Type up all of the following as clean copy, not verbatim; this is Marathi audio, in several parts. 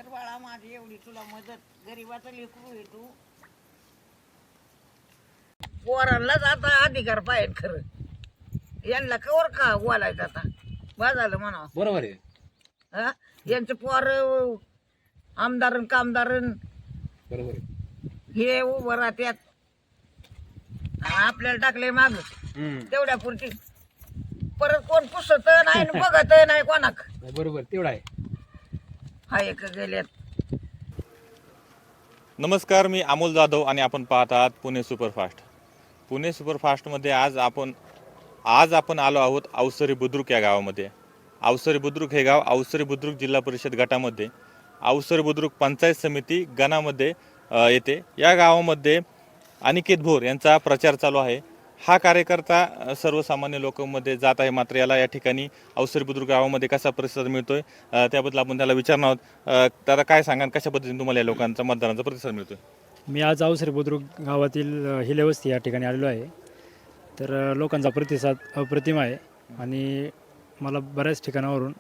कर बाळा माझी एवढी तुला मदत, गरीबाचं लेकरू आहे तू. पोरांनाच आता अधिकार पाहिजे खरं, यांना कवर का बोलायचं आता, झालं म्हणा. बरोबर आहे. हा यांचे पोर आमदार कामदार बरोबर आहे. हे उभं राहत्यात, आपल्याला टाकले माग तेवढ्या पुरती. परत कोण पुसत नाही न बघत नाही कोणाक. बरोबर तेवढा आहे. हा एक गेल्यात. नमस्कार, मी अमोल जाधव आणि आपण पाहत आहात पुणे सुपरफास्ट. पुणे सुपरफास्टमध्ये आज आपण आलो आहोत अवसरी बुद्रुक या गावामध्ये. अवसरी बुद्रुक हे गाव अवसरी बुद्रुक जिल्हा परिषद गटामध्ये, अवसरी बुद्रुक पंचायत समिती गणामध्ये येते. या गावामध्ये अनिकेत भोर यांचा प्रचार चालू आहे. हा कार्यकर्ता सर्वसामान्य लोकांमध्ये जात आहे, मात्र याला या ठिकाणी अवसरी बुद्रुक गावामध्ये कसा प्रतिसाद मिळतोय त्याबद्दल आपण त्याला विचारणार आहोत. त्याला काय सांगा, कशा पद्धतीने तुम्हाला या लोकांचा मतदानाचा प्रतिसाद मिळतोय? मी आज अवसरी बुद्रुक गावातील हिलेवस्ती या ठिकाणी आलेलो आहे. तर लोकांचा प्रतिसाद अप्रतिम आहे आणि मला बऱ्याच ठिकाणावरून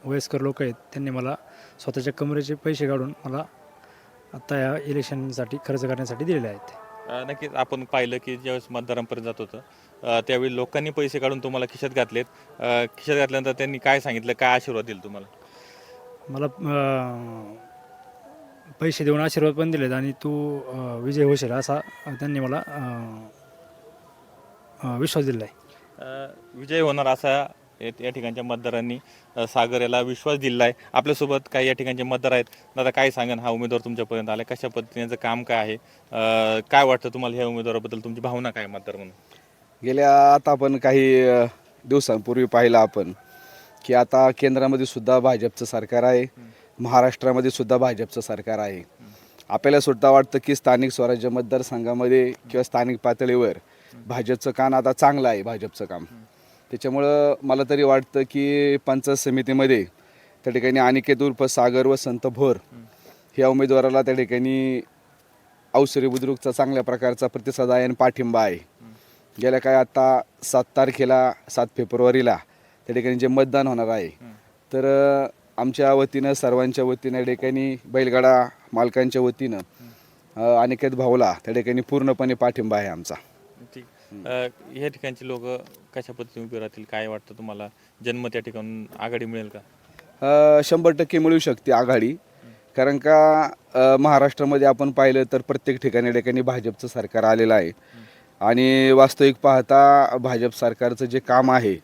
वयस्कर लोक आहेत, त्यांनी मला स्वतःच्या कमरेचे पैसे काढून मला आत्ता या इलेक्शनसाठी खर्च करण्यासाठी दिलेले आहेत. नक्कीच आपण पाहिलं की ज्यावेळेस मतदारांपर्यंत जात होतं त्यावेळी लोकांनी पैसे काढून तुम्हाला खिशात घातलेत. खिशात घातल्यानंतर त्यांनी काय सांगितलं, काय आशीर्वाद दिला तुम्हाला? मला पैसे देऊन आशीर्वाद पण दिलेत आणि तू विजय होशील असा त्यांनी मला विश्वास दिला आहे. विजय होणार असा या ठिकाणच्या मतदारांनी सागर याला विश्वास दिला आहे. आपल्यासोबत काही या ठिकाणचे मतदार आहेत. दादा काय सांगा, हा उमेदवार तुमच्यापर्यंत आला, कशा पद्धतीचं काम काय आहे, काय वाटतं तुम्हाला ह्या उमेदवाराबद्दल, तुमची भावना काय मतदार म्हणून? गेल्या आता आपण काही दिवसांपूर्वी पाहिलं आपण की आता केंद्रामध्ये सुद्धा भाजपचं सरकार आहे, महाराष्ट्रामध्ये सुद्धा भाजपचं सरकार आहे. आपल्याला सुद्धा वाटतं की स्थानिक स्वराज्य मतदारसंघामध्ये किंवा स्थानिक पातळीवर भाजपचं काम आता चांगलं आहे, भाजपचं काम. त्याच्यामुळं मला तरी वाटतं की पंचायत समितीमध्ये त्या ठिकाणी अनिकेत उर्फ सागर व संत भोर ह्या उमेदवाराला त्या ठिकाणी अवसरी बुद्रुकचा चांगल्या प्रकारचा प्रतिसाद आहे आणि पाठिंबा आहे. गेल्या काय आता 7 फेब्रुवारीला त्या ठिकाणी जे मतदान होणार आहे, तर आमच्या वतीनं, सर्वांच्या वतीनं, त्या ठिकाणी बैलगाडा मालकांच्या वतीनं अनिकेत भाऊला त्या ठिकाणी पूर्णपणे पाठिंबा आहे आमचा. ठीक. ह्या ठिकाणची लोक कशा पद्धतीने उभे राहतील, काय वाटतं तुम्हाला? जन्म त्या ठिकाणी आघाडी मिळेल का? 100% मिळू शकते आघाडी. कारण का महाराष्ट्रामध्ये आपण पाहिलं तर प्रत्येक ठिकाणी भाजपचं सरकार आलेलं आहे आणि वास्तविक पाहता भाजप सरकारचं जे काम आहे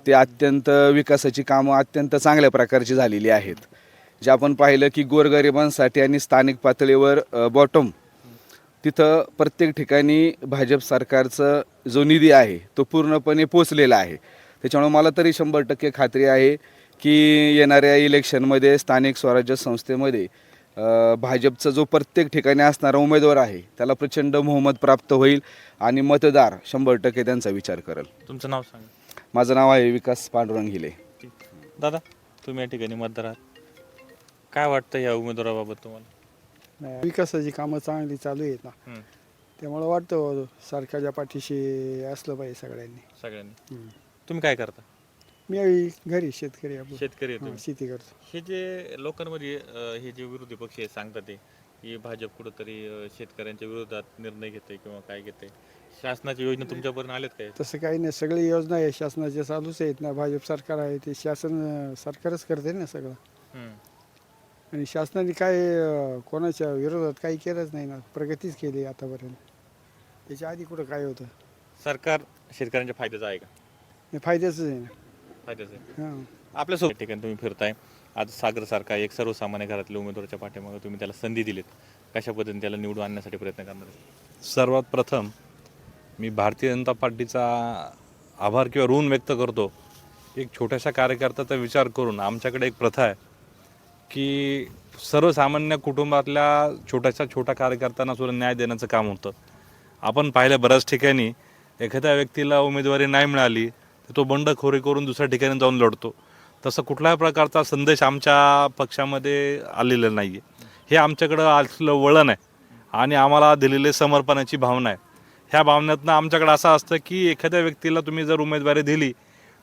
ते अत्यंत विकासाची कामं अत्यंत चांगल्या प्रकारची झालेली आहेत. जे आपण पाहिलं की गोरगरिबांसाठी आणि स्थानिक पातळीवर बॉटम तिथं प्रत्येक ठिकाणी भाजप सरकारचं जो निधी आहे तो पूर्णपणे पोचलेला आहे. त्याच्यामुळे मला तरी 100% खात्री आहे की येणाऱ्या इलेक्शनमध्ये स्थानिक स्वराज्य संस्थेमध्ये भाजपचा जो प्रत्येक ठिकाणी असणारा उमेदवार आहे त्याला प्रचंड बहुमत प्राप्त होईल आणि मतदार 100% त्यांचा विचार करेल. तुमचं नाव सांगा. माझं नाव आहे विकास पांडुरंग हिले. दादा, तुम्ही या ठिकाणी मतदार आहात, काय वाटतं या उमेदवाराबाबत तुम्हाला? विकासाची कामं चांगली चालू आहेत ना, त्यामुळे वाटतं सरकारच्या पाठीशी असलं पाहिजे सगळ्यांनी. तुम्ही काय करता? मी घरी शेतकरी आपलं शेतकरी आहे तुम्ही. शेती करतो. हे जे लोकांमध्ये हे जे विरोधी पक्ष आहे सांगतात ते की भाजप कुठंतरी शेतकऱ्यांच्या विरोधात निर्णय घेते किंवा काय घेते, शासनाच्या योजना तुमच्यापर्यंत आल्यात काय? तसं काही नाही, सगळी योजना आहे शासनाच्या चालूच आहेत ना. भाजप सरकार आहे ते सरकारच करते ना सगळं. आणि शासनाने काय कोणाच्या विरोधात काही केलंच नाही ना, प्रगतीच केली आतापर्यंत. त्याच्या आधी कुठं काय होतं? सरकार शेतकऱ्यांच्या फायद्याचं आहे का? हे फायद्याच आहे ना. फायद्याचं आहे. हां, आपल्यासोबत ठिकाणी तुम्ही फिरताय, आज सागरसारखा एक सर्वसामान्य घरातल्या उमेदवाराच्या पाठीमागे तुम्ही त्याला संधी दिलीत, कशा पद्धतीने त्याला निवडून आणण्यासाठी प्रयत्न करणार आहे? सर्वात प्रथम मी भारतीय जनता पार्टीचा आभार किंवा ऋण व्यक्त करतो. एक छोट्याशा कार्यकर्त्याचा विचार करून आमच्याकडे एक प्रथा आहे की सर्वसामान्य कुटुंबातल्या छोट्या कार्यकर्त्यांना सुद्धा न्याय देण्याचं काम होतं. आपण पाहिलं बऱ्याच ठिकाणी एखाद्या व्यक्तीला उमेदवारी नाही मिळाली तर तो बंडखोरी करून दुसऱ्या ठिकाणी जाऊन लढतो. तसं कुठल्याही प्रकारचा संदेश आमच्या पक्षामध्ये आलेला नाही आहे. हे आमच्याकडं असलं वळण आहे आणि आम्हाला दिलेले समर्पणाची भावना आहे. ह्या भावनेतनं आमच्याकडे असं असतं की एखाद्या व्यक्तीला तुम्ही जर उमेदवारी दिली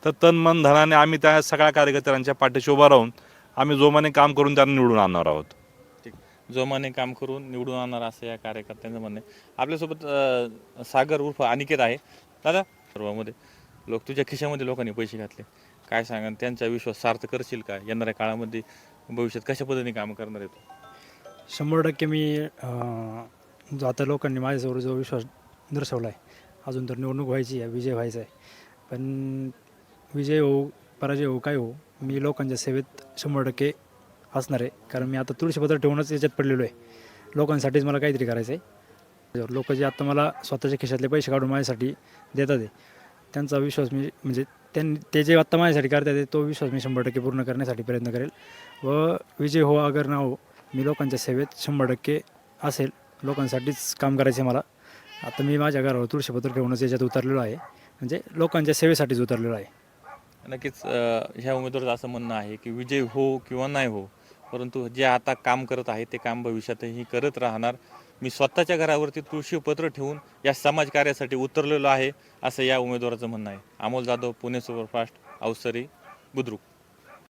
तर तन मन धनाने आम्ही त्या सगळ्या कार्यकर्त्यांच्या पाठीशी उभा राहून आम्ही जोमाने काम करून त्यांना निवडून आणणार आहोत. ठीक, जोमाने काम करून निवडून आणणार असं या कार्यकर्त्यांचं म्हणणं आहे. आपल्यासोबत सागर उर्फ अनिकेत आहे. दादा, सर्वांमध्ये लोक तुझ्या खिशामध्ये लोकांनी पैसे घातले, काय सांगा, त्यांचा विश्वास सार्थ करशील का? येणाऱ्या काळामध्ये भविष्यात कशा पद्धतीने काम करणार आहे तू? 100% मी जो आता लोकांनी माझ्यासमोर जो विश्वास दर्शवला आहे, अजून तर निवडणूक व्हायची आहे, विजय व्हायचा आहे, पण विजय हो पराजय हो काय हो, मी लोकांच्या सेवेत 100% असणार आहे. कारण मी आता तुळशीपत्र ठेवूनच याच्यात पडलेलो आहे. लोकांसाठीच मला काहीतरी करायचं आहे. लोक जे आता मला स्वतःच्या खिशातले पैसे काढून माझ्यासाठी देतात आहे, त्यांचा विश्वास मी म्हणजे ते जे आत्ता माझ्यासाठी करतात आहे, तो विश्वास मी 100% पूर्ण करण्यासाठी प्रयत्न करेल. व विजय हो अगर ना हो, मी लोकांच्या सेवेत 100% असेल. लोकांसाठीच काम करायचं आहे मला. आता मी माझ्या घरावर तुळशीपत्र ठेवूनच याच्यात उतरलेलो आहे, म्हणजे लोकांच्या सेवेसाठीच उतरलेलो आहे. नक्कीच ह्या उमेदवाराचं असं म्हणणं आहे की विजय हो किंवा नाही हो, परंतु जे आता काम करत आहे ते काम भविष्यातही करत राहणार. मी स्वतःच्या घरावरती तुळशीपत्र ठेवून या समाजकार्यासाठी उतरलेलो आहे, असं या उमेदवाराचं म्हणणं आहे. अमोल जाधव, पुणे सुपरफास्ट, अवसरी, बुद्रुक.